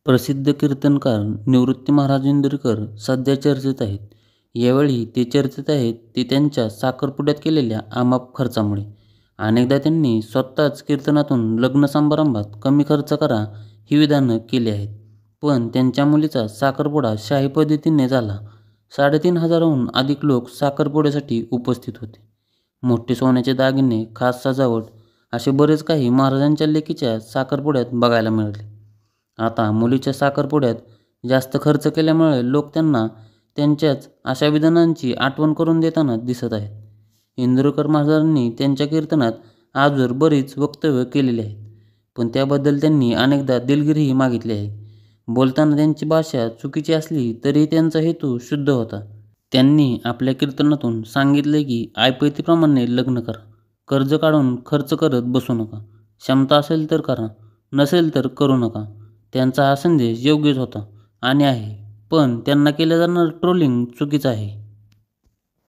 प्रसिद्ध कीर्तनकार निवृत्ती महाराज इंदुरीकर सध्या चर्चेत आहेत. यावेळी ते चर्चेत आहेत ते त्यांच्या साखरपुड्यात केलेल्या अमाप खर्चामुळे. अनेकदा त्यांनी स्वतःच कीर्तनातून लग्न समारंभात कमी खर्च करा ही विधानं केली आहेत. पण त्यांच्या मुलीचा साखरपुडा शाही पद्धतीने झाला. 3,500हून अधिक लोक साखरपुड्यासाठी उपस्थित होते. मोठे सोन्याचे दागिने, खास सजावट असे बरेच काही महाराजांच्या लेकीच्या साखरपुड्यात बघायला मिळाले. आता मुलीच्या साखरपुड्यात जास्त खर्च केल्यामुळे लोक त्यांना त्यांच्याच अशा विधानांची आठवण करून देताना दिसत आहेत. इंदुरीकर महाराजांनी त्यांच्या कीर्तनात आजवर बरीच वक्तव्य केलेली आहेत, पण त्याबद्दल त्यांनी अनेकदा दिलगिरीही मागितली आहे. बोलताना त्यांची भाषा चुकीची असली तरी त्यांचा हेतू शुद्ध होता. त्यांनी आपल्या कीर्तनातून सांगितले की ऐपतीप्रमाणे लग्न करा, कर्ज काढून खर्च करत बसू नका, क्षमता असेल तर करा, नसेल तर करू नका. त्यांचा हा संदेश योग्यच होता आणि आहे, पण त्यांना केलं जाणारं ट्रोलिंग चुकीचं आहे.